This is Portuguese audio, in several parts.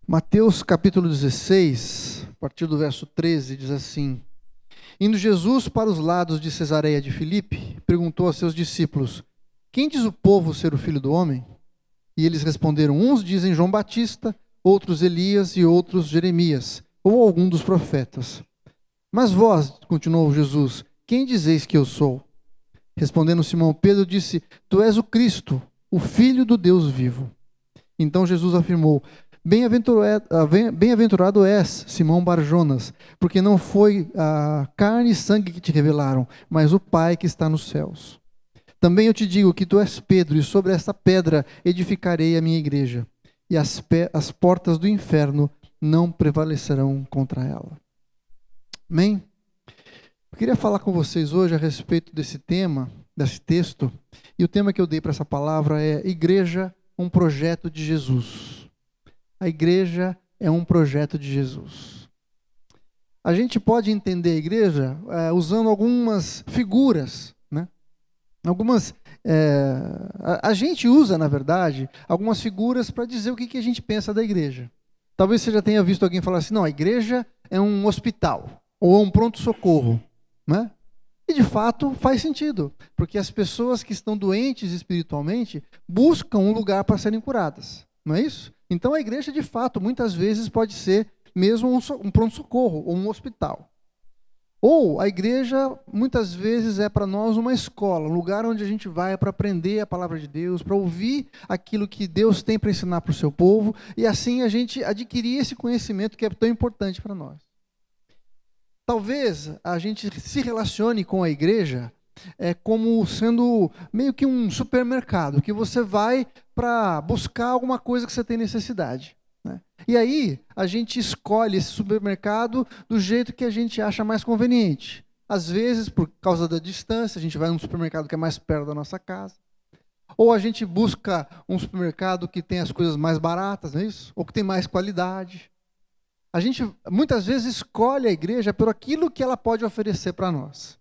Mateus capítulo 16, a partir do verso 13, diz assim: Indo Jesus para os lados de Cesareia de Filipe, perguntou a seus discípulos: Quem diz o povo ser o Filho do Homem? E eles responderam: Uns dizem João Batista, outros Elias e outros Jeremias, ou algum dos profetas. Mas vós, continuou Jesus, quem dizeis que eu sou? Respondendo Simão Pedro, disse: Tu és o Cristo, o Filho do Deus vivo. Então Jesus afirmou: Bem-aventurado és, Simão Barjonas, porque não foi a carne e sangue que te revelaram, mas o Pai que está nos céus. Também eu te digo que tu és Pedro, e sobre esta pedra edificarei a minha igreja, e as portas do inferno não prevalecerão contra ela. Amém? Eu queria falar com vocês hoje a respeito desse tema, desse texto, e o tema que eu dei para essa palavra é Igreja, um projeto de Jesus. A igreja é um projeto de Jesus. A gente pode entender a igreja usando algumas figuras, né? A gente usa, na verdade, algumas figuras para dizer o que a gente pensa da igreja. Talvez você já tenha visto alguém falar assim: não, a igreja é um hospital, ou um pronto-socorro, né? E de fato faz sentido, porque as pessoas que estão doentes espiritualmente buscam um lugar para serem curadas, não é isso? Então a igreja de fato muitas vezes pode ser mesmo um pronto-socorro ou um hospital. Ou a igreja muitas vezes é para nós uma escola, um lugar onde a gente vai para aprender a palavra de Deus, para ouvir aquilo que Deus tem para ensinar para o seu povo, e assim a gente adquirir esse conhecimento que é tão importante para nós. Talvez a gente se relacione com a igreja como sendo meio que um supermercado, que você vai para buscar alguma coisa que você tem necessidade, né? E aí a gente escolhe esse supermercado do jeito que a gente acha mais conveniente. Às vezes, por causa da distância, a gente vai num supermercado que é mais perto da nossa casa. Ou a gente busca um supermercado que tem as coisas mais baratas, não é isso? Ou que tem mais qualidade. A gente muitas vezes escolhe a igreja por aquilo que ela pode oferecer para nós.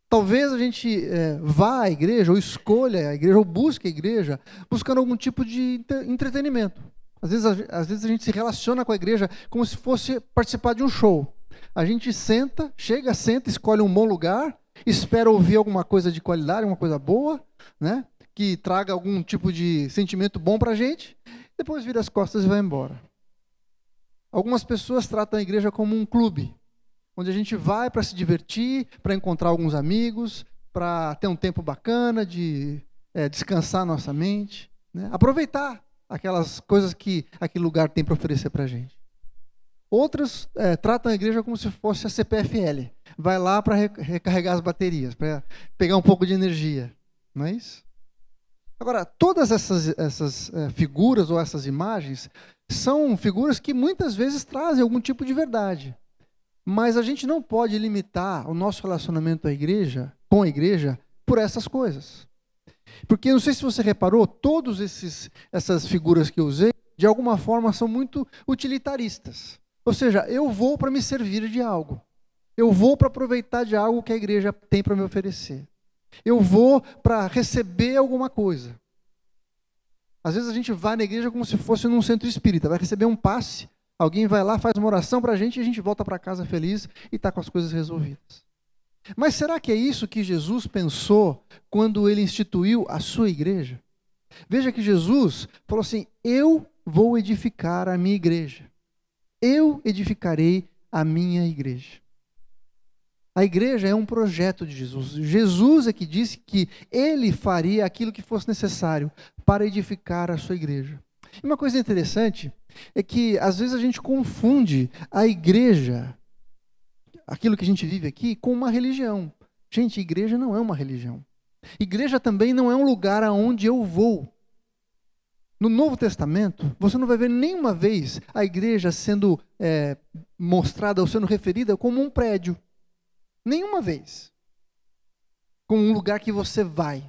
Talvez a gente vá à igreja, ou escolha a igreja, ou busque a igreja, buscando algum tipo de entretenimento. Às vezes a gente se relaciona com a igreja como se fosse participar de um show. A gente senta, escolhe um bom lugar, espera ouvir alguma coisa de qualidade, alguma coisa boa, né, que traga algum tipo de sentimento bom para a gente, depois vira as costas e vai embora. Algumas pessoas tratam a igreja como um clube, onde a gente vai para se divertir, para encontrar alguns amigos, para ter um tempo bacana de descansar nossa mente, né? Aproveitar aquelas coisas que aquele lugar tem para oferecer para a gente. Outros tratam a igreja como se fosse a CPFL. Vai lá para recarregar as baterias, para pegar um pouco de energia. Não é isso? Agora, todas essas figuras ou essas imagens são figuras que muitas vezes trazem algum tipo de verdade. Mas a gente não pode limitar o nosso relacionamento com a igreja, por essas coisas. Porque, não sei se você reparou, todas essas figuras que eu usei, de alguma forma, são muito utilitaristas. Ou seja, eu vou para me servir de algo. Eu vou para aproveitar de algo que a igreja tem para me oferecer. Eu vou para receber alguma coisa. Às vezes a gente vai na igreja como se fosse num centro espírita, vai receber um passe, alguém vai lá, faz uma oração para a gente e a gente volta para casa feliz e está com as coisas resolvidas. Mas será que é isso que Jesus pensou quando ele instituiu a sua igreja? Veja que Jesus falou assim: eu vou edificar a minha igreja. Eu edificarei a minha igreja. A igreja é um projeto de Jesus. Jesus é que disse que ele faria aquilo que fosse necessário para edificar a sua igreja. E uma coisa interessante é que às vezes a gente confunde a igreja, aquilo que a gente vive aqui, com uma religião. Gente, igreja não é uma religião. Igreja também não é um lugar aonde eu vou. No Novo Testamento, você não vai ver nenhuma vez a igreja sendo mostrada ou sendo referida como um prédio. Nenhuma vez. Como um lugar que você vai.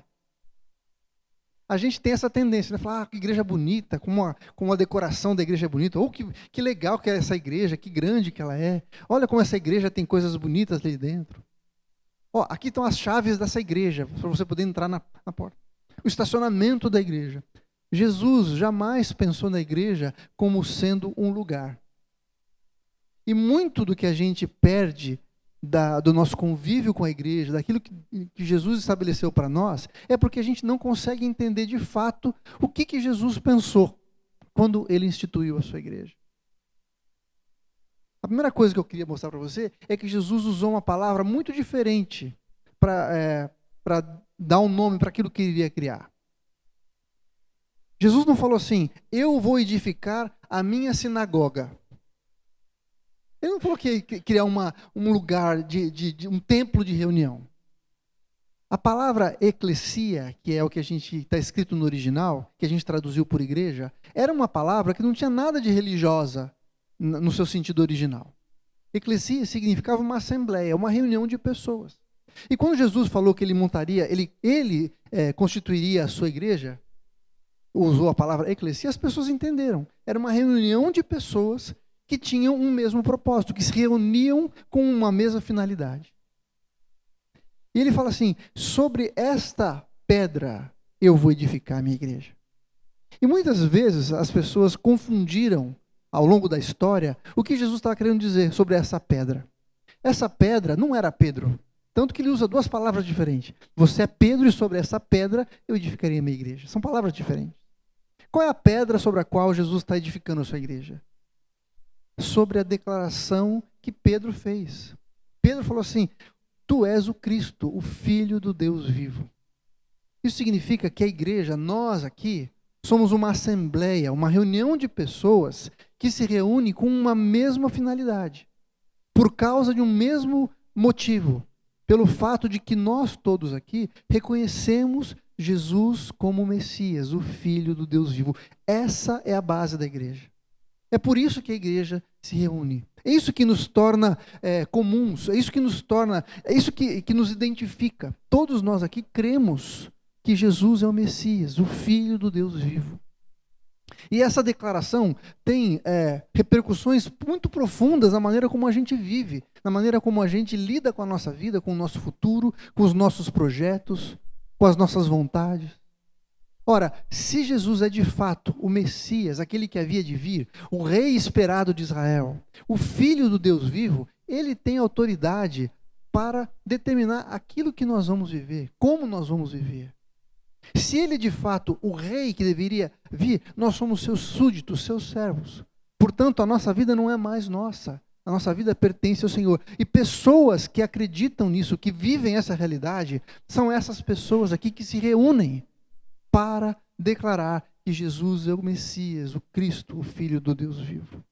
A gente tem essa tendência, né? Falar, que igreja bonita, como a decoração da igreja é bonita. Ou que legal que é essa igreja, que grande que ela é. Olha como essa igreja tem coisas bonitas ali dentro. Aqui estão as chaves dessa igreja, para você poder entrar na porta. O estacionamento da igreja. Jesus jamais pensou na igreja como sendo um lugar. E muito do que a gente perde do nosso convívio com a igreja, daquilo que Jesus estabeleceu para nós, é porque a gente não consegue entender de fato o que Jesus pensou quando ele instituiu a sua igreja. A primeira coisa que eu queria mostrar para você é que Jesus usou uma palavra muito diferente para dar um nome para aquilo que ele iria criar. Jesus não falou assim, eu vou edificar a minha sinagoga. Ele não falou que ia criar um lugar, de um templo de reunião. A palavra eclesia, que é o que está escrito no original, que a gente traduziu por igreja, era uma palavra que não tinha nada de religiosa no seu sentido original. Eclesia significava uma assembleia, uma reunião de pessoas. E quando Jesus falou que ele montaria, ele constituiria a sua igreja, usou a palavra eclesia, as pessoas entenderam. Era uma reunião de pessoas que tinham um mesmo propósito, que se reuniam com uma mesma finalidade. E ele fala assim, sobre esta pedra eu vou edificar a minha igreja. E muitas vezes as pessoas confundiram, ao longo da história, o que Jesus estava querendo dizer sobre essa pedra. Essa pedra não era Pedro, tanto que ele usa duas palavras diferentes. Você é Pedro e sobre essa pedra eu edificaria a minha igreja. São palavras diferentes. Qual é a pedra sobre a qual Jesus está edificando a sua igreja? Sobre a declaração que Pedro fez. Pedro falou assim, tu és o Cristo, o Filho do Deus vivo. Isso significa que a igreja, nós aqui, somos uma assembleia, uma reunião de pessoas que se reúne com uma mesma finalidade, por causa de um mesmo motivo, pelo fato de que nós todos aqui reconhecemos Jesus como o Messias, o Filho do Deus vivo. Essa é a base da igreja. É por isso que a igreja se reúne. É isso que nos torna comuns, é isso que nos torna, é isso que nos identifica. Todos nós aqui cremos que Jesus é o Messias, o Filho do Deus vivo. E essa declaração tem repercussões muito profundas na maneira como a gente vive, na maneira como a gente lida com a nossa vida, com o nosso futuro, com os nossos projetos, com as nossas vontades. Ora, se Jesus é de fato o Messias, aquele que havia de vir, o rei esperado de Israel, o Filho do Deus vivo, ele tem autoridade para determinar aquilo que nós vamos viver, como nós vamos viver. Se ele é de fato o rei que deveria vir, nós somos seus súditos, seus servos. Portanto, a nossa vida não é mais nossa. A nossa vida pertence ao Senhor. E pessoas que acreditam nisso, que vivem essa realidade, são essas pessoas aqui que se reúnem para declarar que Jesus é o Messias, o Cristo, o Filho do Deus vivo.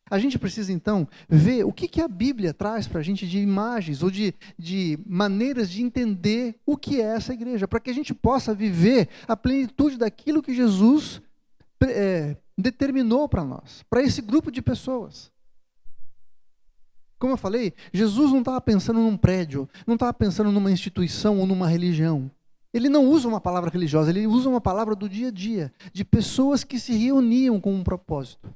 A gente precisa, então, ver o que a Bíblia traz para a gente de imagens ou de maneiras de entender o que é essa igreja, para que a gente possa viver a plenitude daquilo que Jesus determinou para nós, para esse grupo de pessoas. Como eu falei, Jesus não estava pensando num prédio, não estava pensando numa instituição ou numa religião. Ele não usa uma palavra religiosa, ele usa uma palavra do dia a dia, de pessoas que se reuniam com um propósito,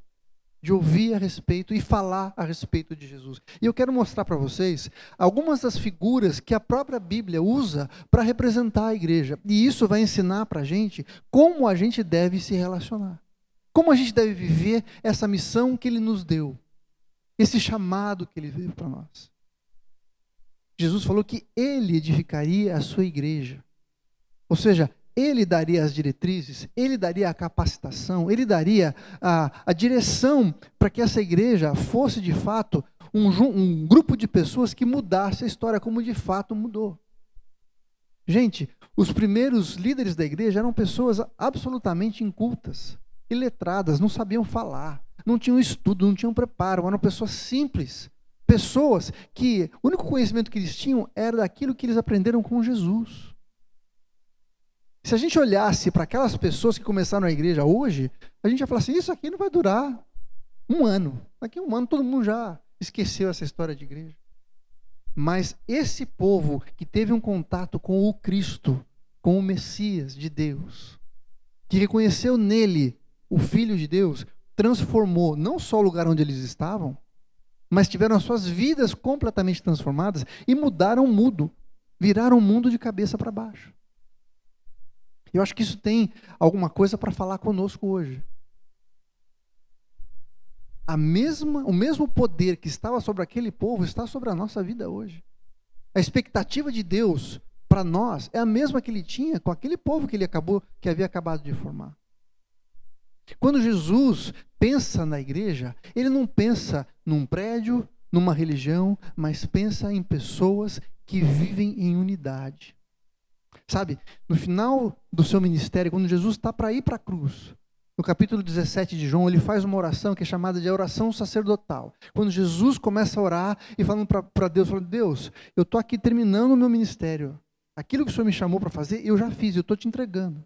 de ouvir a respeito e falar a respeito de Jesus. E eu quero mostrar para vocês algumas das figuras que a própria Bíblia usa para representar a igreja. E isso vai ensinar para a gente como a gente deve se relacionar, como a gente deve viver essa missão que ele nos deu, esse chamado que ele veio para nós. Jesus falou que ele edificaria a sua igreja. Ou seja, ele daria as diretrizes, ele daria a capacitação, ele daria a direção para que essa igreja fosse de fato um grupo de pessoas que mudasse a história como de fato mudou. Gente, os primeiros líderes da igreja eram pessoas absolutamente incultas, iletradas, não sabiam falar, não tinham estudo, não tinham preparo, eram pessoas simples, pessoas que o único conhecimento que eles tinham era daquilo que eles aprenderam com Jesus. Se a gente olhasse para aquelas pessoas que começaram a igreja hoje, a gente ia falar assim, isso aqui não vai durar um ano. Daqui a um ano todo mundo já esqueceu essa história de igreja. Mas esse povo que teve um contato com o Cristo, com o Messias de Deus, que reconheceu nele o Filho de Deus, transformou não só o lugar onde eles estavam, mas tiveram as suas vidas completamente transformadas e mudaram o mundo, viraram o mundo de cabeça para baixo. Eu acho que isso tem alguma coisa para falar conosco hoje. O mesmo poder que estava sobre aquele povo está sobre a nossa vida hoje. A expectativa de Deus para nós é a mesma que ele tinha com aquele povo que havia acabado de formar. Quando Jesus pensa na igreja, ele não pensa num prédio, numa religião, mas pensa em pessoas que vivem em unidade. Sabe, no final do seu ministério, quando Jesus está para ir para a cruz, no capítulo 17 de João, ele faz uma oração que é chamada de oração sacerdotal. Quando Jesus começa a orar e falando para Deus, falando, Deus, eu estou aqui terminando o meu ministério. Aquilo que o Senhor me chamou para fazer, eu já fiz, eu estou te entregando.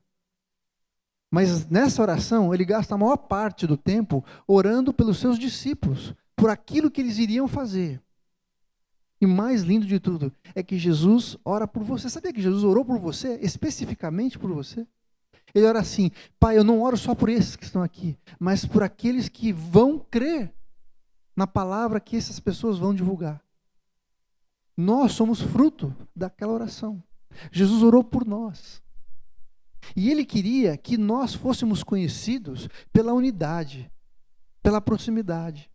Mas nessa oração, ele gasta a maior parte do tempo orando pelos seus discípulos, por aquilo que eles iriam fazer. E mais lindo de tudo, é que Jesus ora por você. Sabia que Jesus orou por você, especificamente por você? Ele ora assim, Pai, eu não oro só por esses que estão aqui, mas por aqueles que vão crer na palavra que essas pessoas vão divulgar. Nós somos fruto daquela oração. Jesus orou por nós. E ele queria que nós fôssemos conhecidos pela unidade, pela proximidade.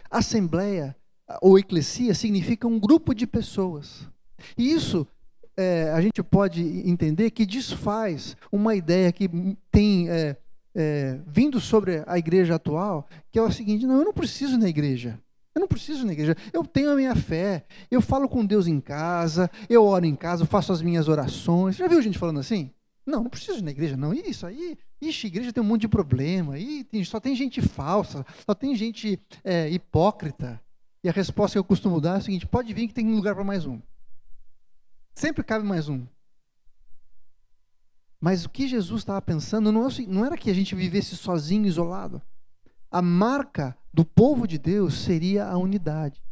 Assembleia ou eclesia significa um grupo de pessoas. E isso a gente pode entender que desfaz uma ideia que tem vindo sobre a igreja atual, que é o seguinte, não, eu não preciso ir na igreja. Eu não preciso ir na igreja. Eu tenho a minha fé, eu falo com Deus em casa, eu oro em casa, eu faço as minhas orações. Já viu gente falando assim? Não preciso ir na igreja, não. Isso aí, igreja tem um monte de problema, só tem gente falsa, só tem gente hipócrita. E a resposta que eu costumo dar é a seguinte, pode vir que tem lugar para mais um. Sempre cabe mais um. Mas o que Jesus estava pensando não era que a gente vivesse sozinho, isolado. A marca do povo de Deus seria a unidade.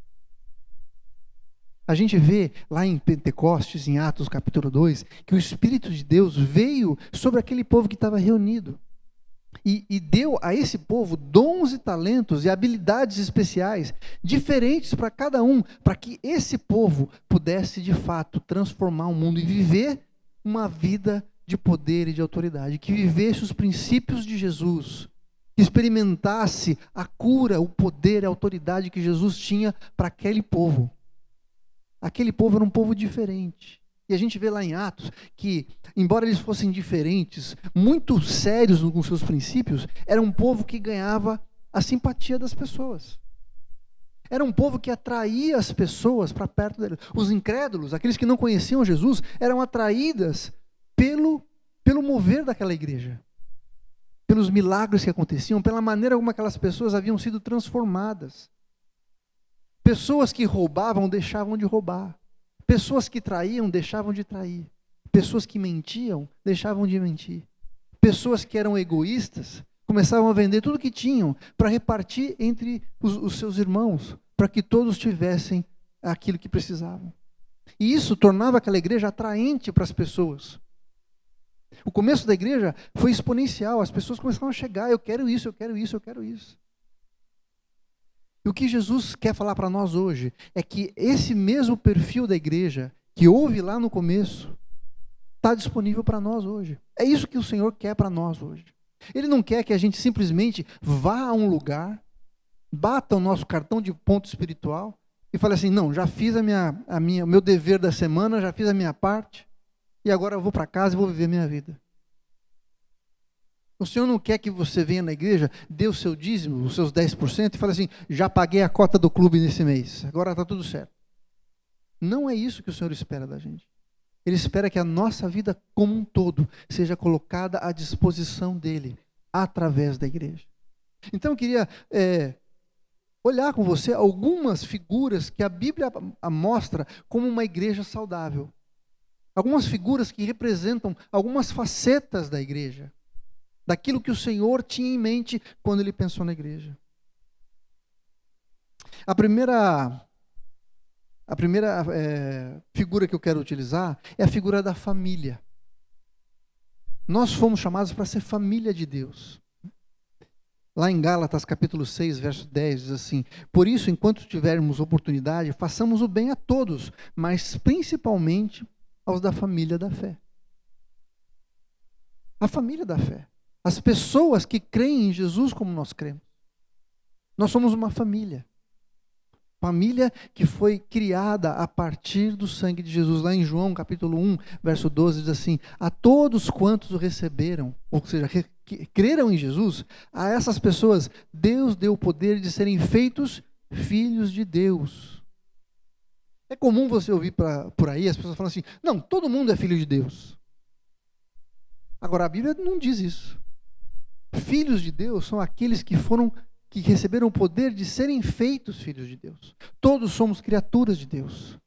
A gente vê lá em Pentecostes, em Atos capítulo 2, que o Espírito de Deus veio sobre aquele povo que estava reunido. E deu a esse povo dons e talentos e habilidades especiais, diferentes para cada um, para que esse povo pudesse de fato transformar o mundo e viver uma vida de poder e de autoridade, que vivesse os princípios de Jesus, que experimentasse a cura, o poder e a autoridade que Jesus tinha para aquele povo. Aquele povo era um povo diferente. E a gente vê lá em Atos que, embora eles fossem diferentes, muito sérios com seus princípios, era um povo que ganhava a simpatia das pessoas. Era um povo que atraía as pessoas para perto dele. Os incrédulos, aqueles que não conheciam Jesus, eram atraídas pelo mover daquela igreja, pelos milagres que aconteciam, pela maneira como aquelas pessoas haviam sido transformadas. Pessoas que roubavam deixavam de roubar. Pessoas que traíam deixavam de trair. Pessoas que mentiam deixavam de mentir. Pessoas que eram egoístas começavam a vender tudo que tinham para repartir entre os seus irmãos, para que todos tivessem aquilo que precisavam. E isso tornava aquela igreja atraente para as pessoas. O começo da igreja foi exponencial, as pessoas começaram a chegar, eu quero isso, eu quero isso, eu quero isso. E o que Jesus quer falar para nós hoje é que esse mesmo perfil da igreja que houve lá no começo está disponível para nós hoje. É isso que o Senhor quer para nós hoje. Ele não quer que a gente simplesmente vá a um lugar, bata o nosso cartão de ponto espiritual e fale assim, não, já fiz o meu dever da semana, já fiz a minha parte e agora eu vou para casa e vou viver a minha vida. O Senhor não quer que você venha na igreja, dê o seu dízimo, os seus 10% e fale assim, já paguei a cota do clube nesse mês, agora está tudo certo. Não é isso que o Senhor espera da gente. Ele espera que a nossa vida como um todo seja colocada à disposição dEle, através da igreja. Então eu queria olhar com você algumas figuras que a Bíblia mostra como uma igreja saudável. Algumas figuras que representam algumas facetas da igreja, daquilo que o Senhor tinha em mente quando Ele pensou na igreja. A primeira figura que eu quero utilizar é a figura da família. Nós fomos chamados para ser família de Deus. Lá em Gálatas capítulo 6, verso 10, diz assim, por isso, enquanto tivermos oportunidade, façamos o bem a todos, mas principalmente aos da família da fé. A família da fé. As pessoas que creem em Jesus como nós cremos. Nós somos uma família. Família que foi criada a partir do sangue de Jesus. Lá em João, capítulo 1, verso 12, diz assim: a todos quantos o receberam, ou seja, creram em Jesus, a essas pessoas Deus deu o poder de serem feitos filhos de Deus. É comum você ouvir por aí as pessoas falando assim: não, todo mundo é filho de Deus. Agora a Bíblia não diz isso. Filhos de Deus são aqueles que receberam o poder de serem feitos filhos de Deus. Todos somos criaturas de Deus.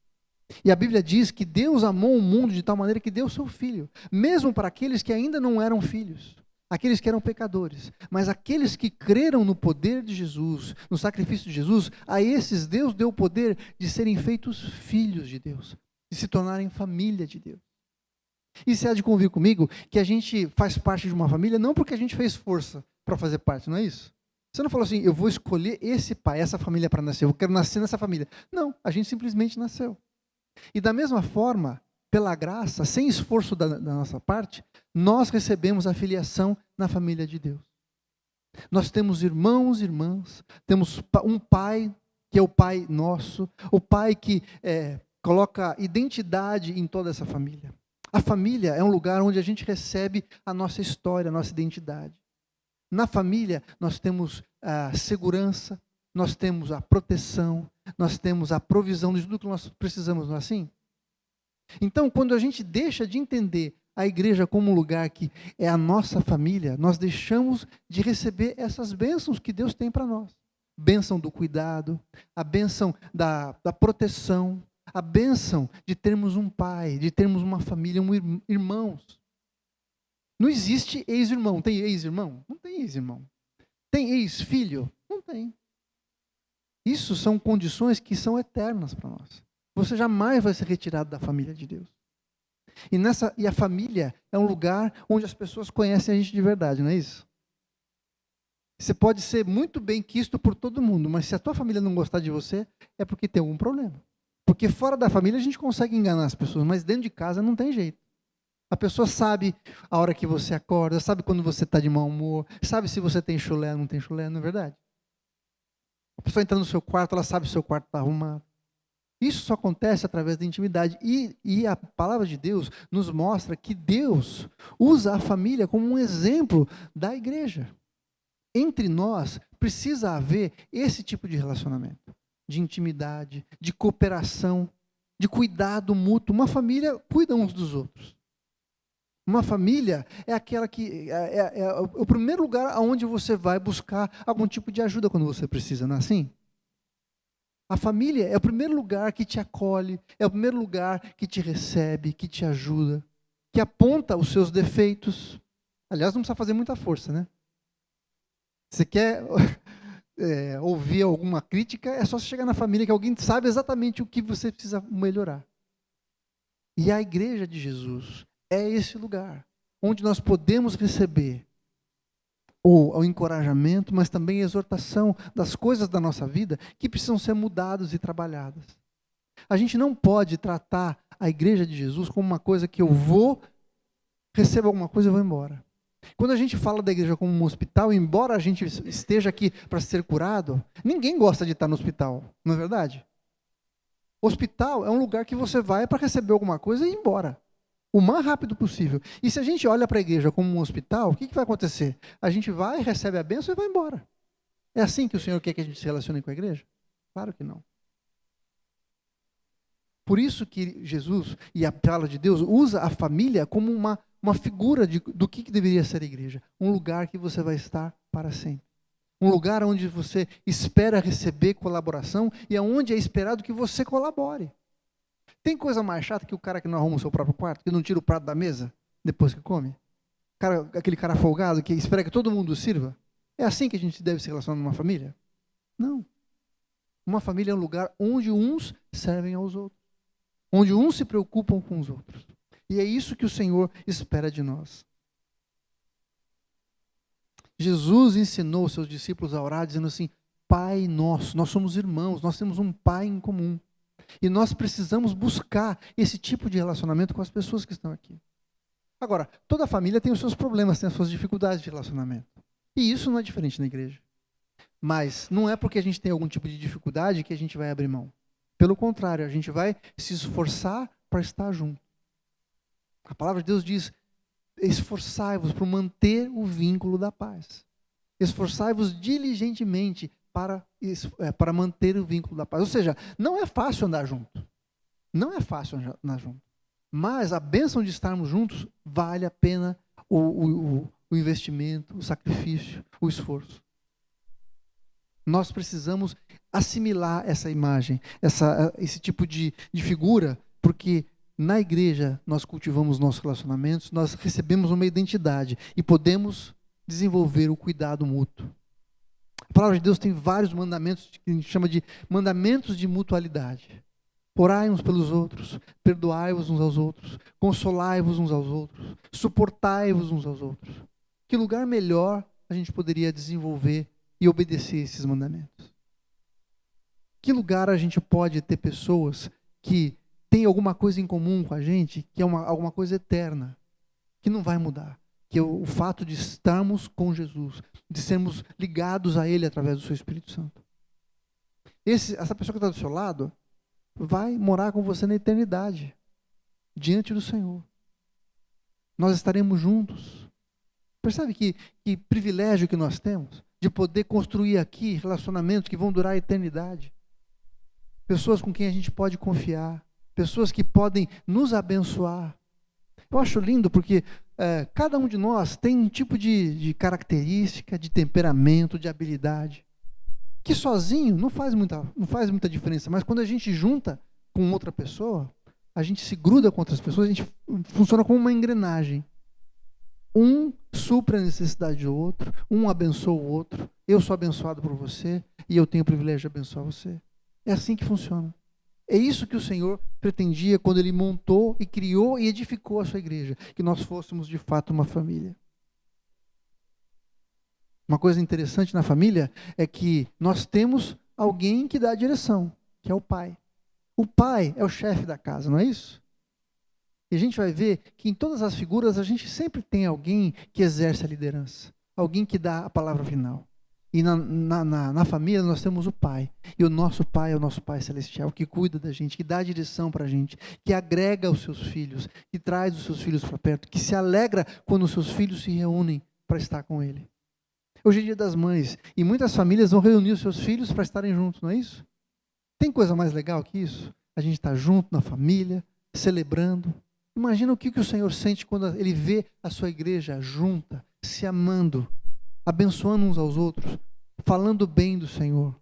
E a Bíblia diz que Deus amou o mundo de tal maneira que deu seu Filho, mesmo para aqueles que ainda não eram filhos, aqueles que eram pecadores. Mas aqueles que creram no poder de Jesus, no sacrifício de Jesus, a esses Deus deu o poder de serem feitos filhos de Deus, de se tornarem família de Deus. E você há de convir comigo que a gente faz parte de uma família não porque a gente fez força para fazer parte, não é isso? Você não falou assim: eu vou escolher esse pai, essa família para nascer, eu quero nascer nessa família. Não, a gente simplesmente nasceu. E da mesma forma, pela graça, sem esforço da nossa parte, nós recebemos a filiação na família de Deus. Nós temos irmãos e irmãs, temos um pai, que é o pai nosso, o pai que coloca identidade em toda essa família. A família é um lugar onde a gente recebe a nossa história, a nossa identidade. Na família, nós temos a segurança, nós temos a proteção, nós temos a provisão de tudo que nós precisamos, não é assim? Então, quando a gente deixa de entender a igreja como um lugar que é a nossa família, nós deixamos de receber essas bênçãos que Deus tem para nós. Bênção do cuidado, a bênção da proteção, a bênção de termos um pai, de termos uma família, irmãos. Não existe ex-irmão. Tem ex-irmão? Não tem ex-irmão. Tem ex-filho? Não tem. Isso são condições que são eternas para nós. Você jamais vai ser retirado da família de Deus. E a família é um lugar onde as pessoas conhecem a gente de verdade, não é isso? Você pode ser muito bem quisto por todo mundo, mas se a tua família não gostar de você, é porque tem algum problema. Porque fora da família a gente consegue enganar as pessoas, mas dentro de casa não tem jeito. A pessoa sabe a hora que você acorda, sabe quando você está de mau humor, sabe se você tem chulé ou não tem chulé, não é verdade? A pessoa entra no seu quarto, ela sabe se o seu quarto está arrumado. Isso só acontece através da intimidade. E a palavra de Deus nos mostra que Deus usa a família como um exemplo da igreja. Entre nós precisa haver esse tipo de relacionamento, de intimidade, de cooperação, de cuidado mútuo. Uma família cuida uns dos outros. Uma família é aquela que é o primeiro lugar onde você vai buscar algum tipo de ajuda quando você precisa, não é assim? A família é o primeiro lugar que te acolhe, é o primeiro lugar que te recebe, que te ajuda, que aponta os seus defeitos. Aliás, não precisa fazer muita força, né? Você quer ouvir alguma crítica, é só você chegar na família que alguém sabe exatamente o que você precisa melhorar. E a igreja de Jesus é esse lugar onde nós podemos receber o encorajamento, mas também a exortação das coisas da nossa vida que precisam ser mudadas e trabalhadas. A gente não pode tratar a igreja de Jesus como uma coisa que eu vou, recebo alguma coisa e vou embora. Quando a gente fala da igreja como um hospital, embora a gente esteja aqui para ser curado, ninguém gosta de estar no hospital, não é verdade? Hospital é um lugar que você vai para receber alguma coisa e ir embora. O mais rápido possível. E se a gente olha para a igreja como um hospital, o que vai acontecer? A gente vai, recebe a bênção e vai embora. É assim que o Senhor quer que a gente se relacione com a igreja? Claro que não. Por isso que Jesus e a palavra de Deus usa a família como uma figura do que deveria ser a igreja. Um lugar que você vai estar para sempre. Um lugar onde você espera receber colaboração e onde é esperado que você colabore. Tem coisa mais chata que o cara que não arruma o seu próprio quarto, que não tira o prato da mesa depois que come? Aquele cara folgado que espera que todo mundo sirva? É assim que a gente deve se relacionar numa família? Não. Uma família é um lugar onde uns servem aos outros. Onde uns se preocupam com os outros. E é isso que o Senhor espera de nós. Jesus ensinou os seus discípulos a orar dizendo assim: Pai nosso, nós somos irmãos, nós temos um Pai em comum. E nós precisamos buscar esse tipo de relacionamento com as pessoas que estão aqui. Agora, toda família tem os seus problemas, tem as suas dificuldades de relacionamento. E isso não é diferente na igreja. Mas não é porque a gente tem algum tipo de dificuldade que a gente vai abrir mão. Pelo contrário, a gente vai se esforçar para estar junto. A palavra de Deus diz: esforçai-vos por manter o vínculo da paz. Esforçai-vos diligentemente para manter o vínculo da paz. Ou seja, não é fácil andar junto. Não é fácil andar junto. Mas a bênção de estarmos juntos vale a pena o investimento, o sacrifício, o esforço. Nós precisamos assimilar essa imagem, esse tipo de figura, porque na igreja nós cultivamos nossos relacionamentos, nós recebemos uma identidade e podemos desenvolver o cuidado mútuo. A palavra de Deus tem vários mandamentos que a gente chama de mandamentos de mutualidade. Orai uns pelos outros, perdoai-vos uns aos outros, consolai-vos uns aos outros, suportai-vos uns aos outros. Que lugar melhor a gente poderia desenvolver e obedecer esses mandamentos? Que lugar a gente pode ter pessoas que têm alguma coisa em comum com a gente, que é alguma coisa eterna, que não vai mudar, que é o fato de estarmos com Jesus, de sermos ligados a Ele através do seu Espírito Santo. Essa pessoa que está do seu lado vai morar com você na eternidade, diante do Senhor. Nós estaremos juntos. Percebe que privilégio que nós temos de poder construir aqui relacionamentos que vão durar a eternidade. Pessoas com quem a gente pode confiar, pessoas que podem nos abençoar. Eu acho lindo porque cada um de nós tem um tipo de característica, de temperamento, de habilidade, que sozinho não faz muita diferença, mas quando a gente junta com outra pessoa, a gente se gruda com outras pessoas, a gente funciona como uma engrenagem. Um supra a necessidade do outro, um abençoa o outro, eu sou abençoado por você e eu tenho o privilégio de abençoar você. É assim que funciona. É isso que o Senhor pretendia quando Ele montou e criou e edificou a sua igreja, que nós fôssemos de fato uma família. Uma coisa interessante na família é que nós temos alguém que dá a direção, que é o pai. O pai é o chefe da casa, não é isso? E a gente vai ver que em todas as figuras a gente sempre tem alguém que exerce a liderança, alguém que dá a palavra final. E na família nós temos o pai. E o nosso pai é o nosso pai celestial, que cuida da gente, que dá a direção para a gente, que agrega os seus filhos, que traz os seus filhos para perto, que se alegra quando os seus filhos se reúnem para estar com ele. Hoje é Dia das Mães, e muitas famílias vão reunir os seus filhos para estarem juntos, não é isso? Tem coisa mais legal que isso? A gente está junto na família, celebrando. Imagina o que o Senhor sente quando Ele vê a sua igreja junta, se amando, abençoando uns aos outros, falando bem do Senhor,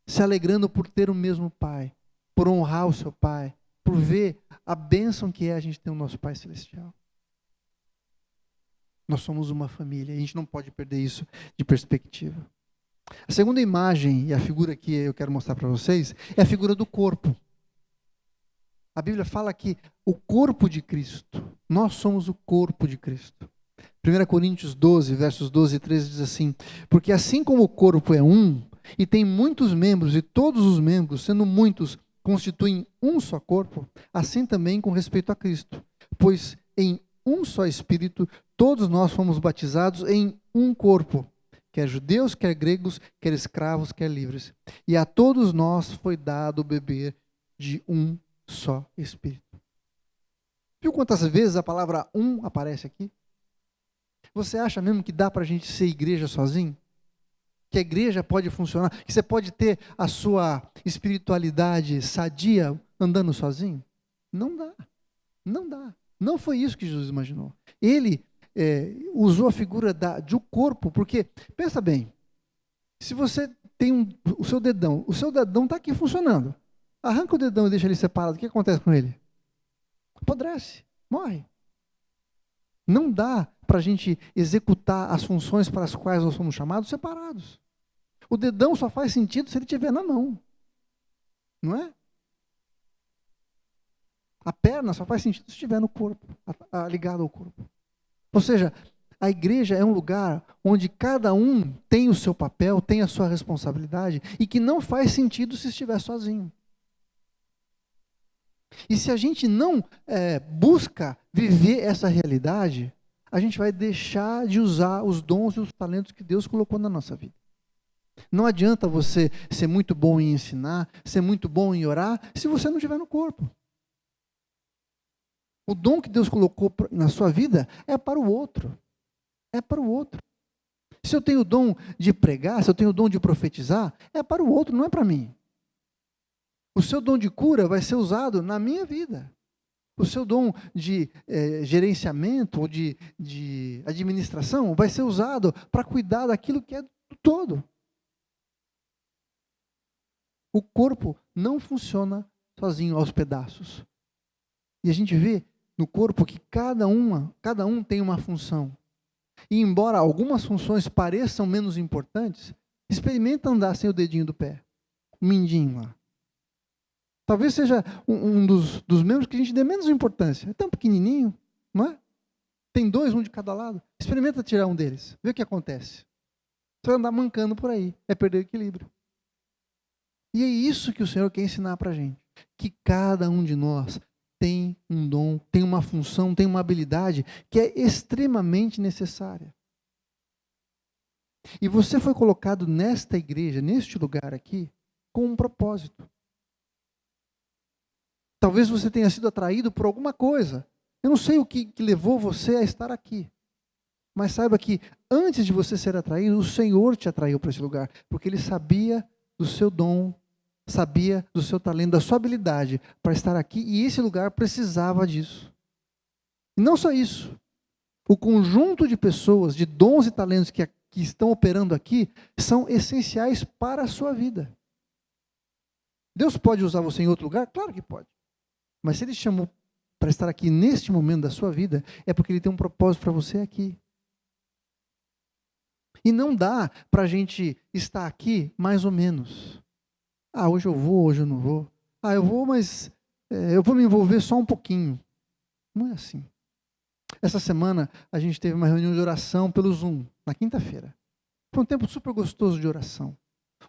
se alegrando por ter o mesmo Pai, por honrar o seu Pai, por ver a bênção que é a gente ter o nosso Pai Celestial. Nós somos uma família, a gente não pode perder isso de perspectiva. A segunda imagem e a figura que eu quero mostrar para vocês é a figura do corpo. A Bíblia fala que o corpo de Cristo, nós somos o corpo de Cristo. 1 Coríntios 12, versos 12 e 13 diz assim: porque assim como o corpo é um, e tem muitos membros, e todos os membros, sendo muitos, constituem um só corpo, assim também com respeito a Cristo. Pois em um só Espírito, todos nós fomos batizados em um corpo, quer judeus, quer gregos, quer escravos, quer livres. E a todos nós foi dado beber de um só Espírito. Viu quantas vezes a palavra um aparece aqui? Você acha mesmo que dá para a gente ser igreja sozinho? Que a igreja pode funcionar? Que você pode ter a sua espiritualidade sadia andando sozinho? Não dá. Não dá. Não foi isso que Jesus imaginou. Ele usou a figura de um corpo, porque, pensa bem, se você tem o seu dedão está aqui funcionando. Arranca o dedão e deixa ele separado, o que acontece com ele? Apodrece, morre. Não dá para a gente executar as funções para as quais nós somos chamados separados. O dedão só faz sentido se ele estiver na mão. Não é? A perna só faz sentido se estiver no corpo, ligado ao corpo. Ou seja, a igreja é um lugar onde cada um tem o seu papel, tem a sua responsabilidade, e que não faz sentido se estiver sozinho. E se a gente não busca viver essa realidade, a gente vai deixar de usar os dons e os talentos que Deus colocou na nossa vida. Não adianta você ser muito bom em ensinar, ser muito bom em orar, se você não estiver no corpo. O dom que Deus colocou na sua vida é para o outro. É para o outro. Se eu tenho o dom de pregar, se eu tenho o dom de profetizar, é para o outro, não é para mim. O seu dom de cura vai ser usado na minha vida. O seu dom de gerenciamento ou de administração vai ser usado para cuidar daquilo que é do todo. O corpo não funciona sozinho aos pedaços. E a gente vê no corpo que cada um tem uma função. E embora algumas funções pareçam menos importantes, experimenta andar sem o dedinho do pé, o mindinho lá. Talvez seja um dos membros que a gente dê menos importância. É tão pequenininho, não é? Tem dois, um de cada lado. Experimenta tirar um deles, vê o que acontece. Você vai andar mancando por aí, é perder o equilíbrio. E é isso que o Senhor quer ensinar para a gente. Que cada um de nós tem um dom, tem uma função, tem uma habilidade que é extremamente necessária. E você foi colocado nesta igreja, neste lugar aqui, com um propósito. Talvez você tenha sido atraído por alguma coisa. Eu não sei o que levou você a estar aqui. Mas saiba que antes de você ser atraído, o Senhor te atraiu para esse lugar. Porque Ele sabia do seu dom, sabia do seu talento, da sua habilidade para estar aqui. E esse lugar precisava disso. E não só isso. O conjunto de pessoas, de dons e talentos que estão operando aqui, são essenciais para a sua vida. Deus pode usar você em outro lugar? Claro que pode. Mas se Ele te chamou para estar aqui neste momento da sua vida, é porque Ele tem um propósito para você aqui. E não dá para a gente estar aqui mais ou menos. Ah, hoje eu vou, hoje eu não vou. Ah, eu vou, mas eu vou me envolver só um pouquinho. Não é assim. Essa semana a gente teve uma reunião de oração pelo Zoom, na quinta-feira. Foi um tempo super gostoso de oração.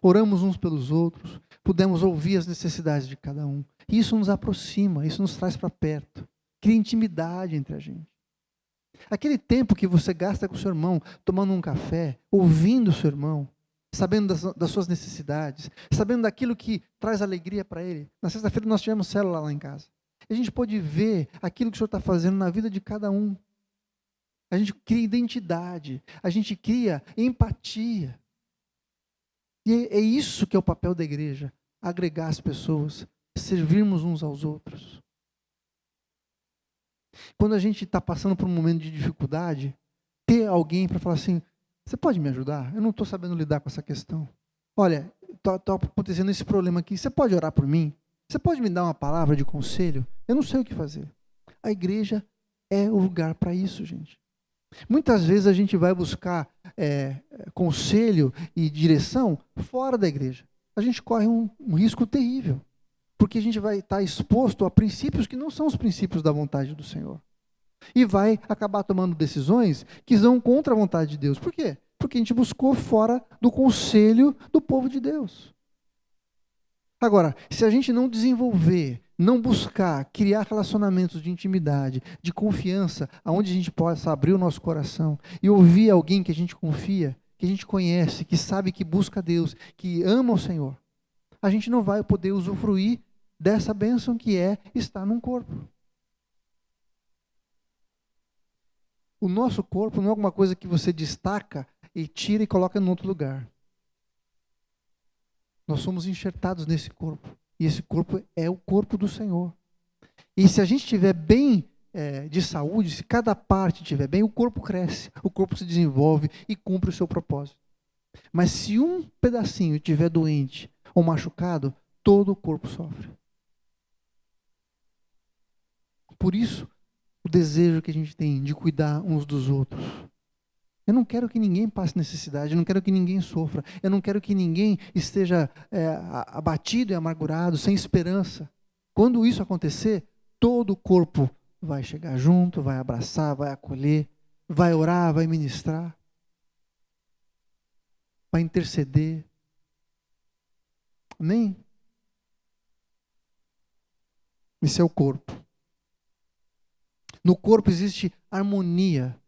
Oramos uns pelos outros, pudemos ouvir as necessidades de cada um. E isso nos aproxima, isso nos traz para perto. Cria intimidade entre a gente. Aquele tempo que você gasta com o seu irmão, tomando um café, ouvindo o seu irmão, sabendo das suas necessidades, sabendo daquilo que traz alegria para ele. Na sexta-feira nós tivemos célula lá em casa. A gente pôde ver aquilo que o Senhor está fazendo na vida de cada um. A gente cria identidade, a gente cria empatia. E é isso que é o papel da igreja, agregar as pessoas, servirmos uns aos outros. Quando a gente está passando por um momento de dificuldade, ter alguém para falar assim, você pode me ajudar? Eu não estou sabendo lidar com essa questão. Olha, está acontecendo esse problema aqui, você pode orar por mim? Você pode me dar uma palavra de conselho? Eu não sei o que fazer. A igreja é o lugar para isso, gente. Muitas vezes a gente vai buscar conselho e direção fora da igreja. A gente corre um risco terrível. Porque a gente vai estar exposto a princípios que não são os princípios da vontade do Senhor. E vai acabar tomando decisões que vão contra a vontade de Deus. Por quê? Porque a gente buscou fora do conselho do povo de Deus. Agora, se a gente não desenvolver, não buscar, criar relacionamentos de intimidade, de confiança, onde a gente possa abrir o nosso coração e ouvir alguém que a gente confia, que a gente conhece, que sabe que busca Deus, que ama o Senhor, a gente não vai poder usufruir dessa bênção que é estar num corpo. O nosso corpo não é alguma coisa que você destaca e tira e coloca em outro lugar. Nós somos enxertados nesse corpo. E esse corpo é o corpo do Senhor. E se a gente estiver bem de saúde, se cada parte estiver bem, o corpo cresce, o corpo se desenvolve e cumpre o seu propósito. Mas se um pedacinho estiver doente ou machucado, todo o corpo sofre. Por isso, o desejo que a gente tem de cuidar uns dos outros. Eu não quero que ninguém passe necessidade, eu não quero que ninguém sofra, eu não quero que ninguém esteja abatido e amargurado, sem esperança. Quando isso acontecer, todo o corpo vai chegar junto, vai abraçar, vai acolher, vai orar, vai ministrar, vai interceder. Amém? Esse é o corpo. No corpo existe harmonia.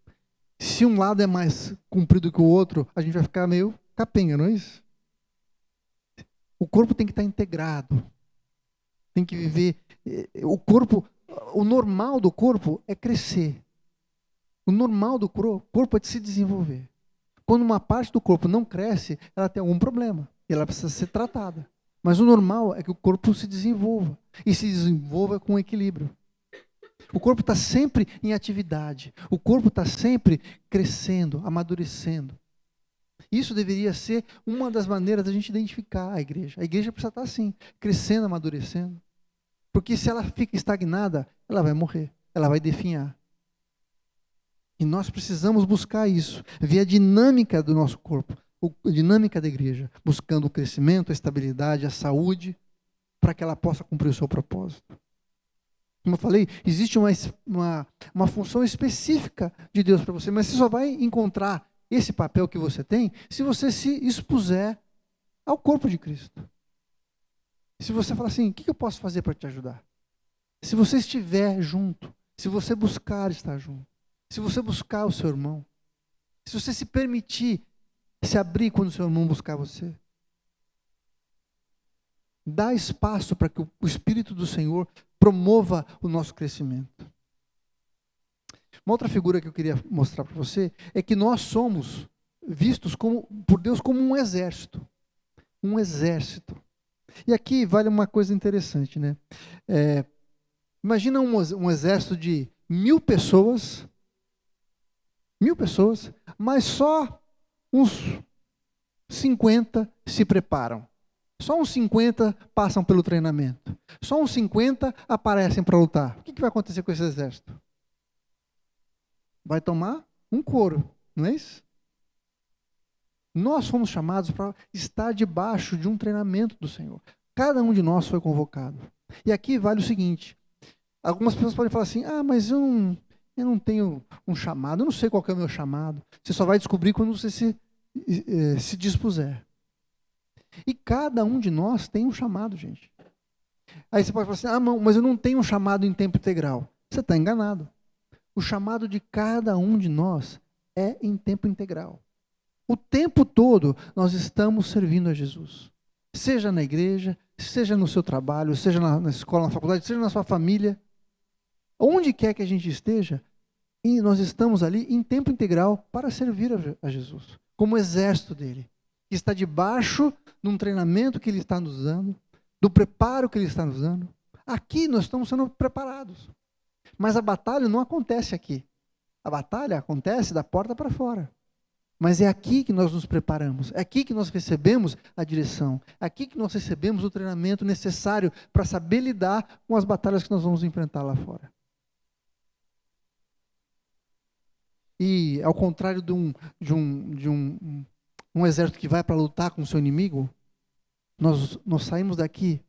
Se um lado é mais comprido que o outro, a gente vai ficar meio capenga, não é isso? O corpo tem que estar integrado. Tem que viver. O corpo, o normal do corpo é crescer. O normal do corpo é de se desenvolver. Quando uma parte do corpo não cresce, ela tem algum problema. E ela precisa ser tratada. Mas o normal é que o corpo se desenvolva. E se desenvolva com equilíbrio. O corpo está sempre em atividade. O corpo está sempre crescendo, amadurecendo. Isso deveria ser uma das maneiras da gente identificar a igreja. A igreja precisa estar assim, crescendo, amadurecendo. Porque se ela fica estagnada, ela vai morrer, ela vai definhar. E nós precisamos buscar isso, ver a dinâmica do nosso corpo, a dinâmica da igreja, buscando o crescimento, a estabilidade, a saúde, para que ela possa cumprir o seu propósito. Como eu falei, existe uma função específica de Deus para você, mas você só vai encontrar esse papel que você tem se você se expuser ao corpo de Cristo. Se você falar assim, o que eu posso fazer para te ajudar? Se você estiver junto, se você buscar estar junto, se você buscar o seu irmão, se você se permitir se abrir quando o seu irmão buscar você, dá espaço para que o Espírito do Senhor promova o nosso crescimento. Uma outra figura que eu queria mostrar para você é que nós somos vistos por Deus como um exército. Um exército. E aqui vale uma coisa interessante, né? Imagina um exército de 1000 pessoas, mas só uns 50 se preparam. Só uns 50 passam pelo treinamento. Só uns 50 aparecem para lutar. O que vai acontecer com esse exército? Vai tomar um couro, não é isso? Nós fomos chamados para estar debaixo de um treinamento do Senhor. Cada um de nós foi convocado. E aqui vale o seguinte, algumas pessoas podem falar assim, mas eu não tenho um chamado, eu não sei qual que é o meu chamado. Você só vai descobrir quando você se dispuser. E cada um de nós tem um chamado, gente. Aí você pode falar assim, mas eu não tenho um chamado em tempo integral. Você está enganado. O chamado de cada um de nós é em tempo integral. O tempo todo nós estamos servindo a Jesus. Seja na igreja, seja no seu trabalho, seja na escola, na faculdade, seja na sua família. Onde quer que a gente esteja, e nós estamos ali em tempo integral para servir a Jesus. Como exército dele. Que está debaixo de um treinamento que ele está nos dando, do preparo que ele está nos dando. Aqui nós estamos sendo preparados. Mas a batalha não acontece aqui. A batalha acontece da porta para fora. Mas é aqui que nós nos preparamos. É aqui que nós recebemos a direção. É aqui que nós recebemos o treinamento necessário para saber lidar com as batalhas que nós vamos enfrentar lá fora. E ao contrário de um exército que vai para lutar com o seu inimigo, nós saímos daqui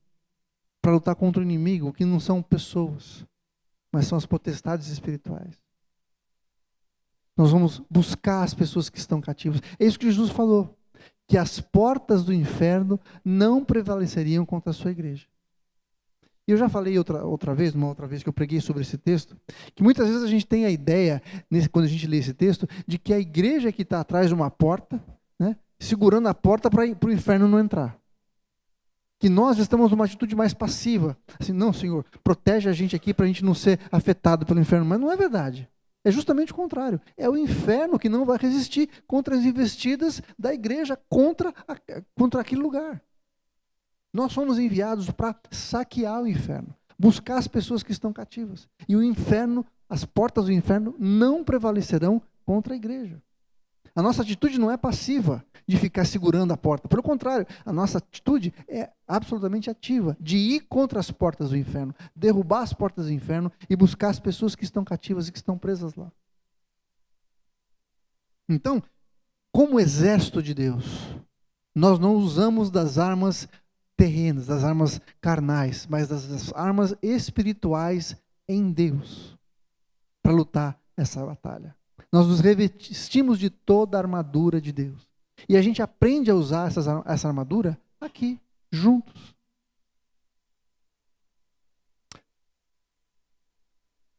para lutar contra o inimigo, que não são pessoas, mas são as potestades espirituais. Nós vamos buscar as pessoas que estão cativas. É isso que Jesus falou, que as portas do inferno não prevaleceriam contra a sua igreja. E eu já falei outra vez que eu preguei sobre esse texto, que muitas vezes a gente tem a ideia, quando a gente lê esse texto, de que a igreja que está atrás de uma porta, né, segurando a porta para o inferno não entrar. Que nós estamos numa atitude mais passiva. Assim, não, Senhor, protege a gente aqui para a gente não ser afetado pelo inferno. Mas não é verdade. É justamente o contrário. É o inferno que não vai resistir contra as investidas da igreja contra aquele lugar. Nós somos enviados para saquear o inferno, buscar as pessoas que estão cativas. E o inferno, as portas do inferno não prevalecerão contra a igreja. A nossa atitude não é passiva de ficar segurando a porta. Pelo contrário, a nossa atitude é absolutamente ativa, de ir contra as portas do inferno, derrubar as portas do inferno e buscar as pessoas que estão cativas e que estão presas lá. Então, como exército de Deus, nós não usamos das armas terrenas, das armas carnais, mas das armas espirituais em Deus, para lutar essa batalha. Nós nos revestimos de toda a armadura de Deus. E a gente aprende a usar essa armadura aqui, juntos.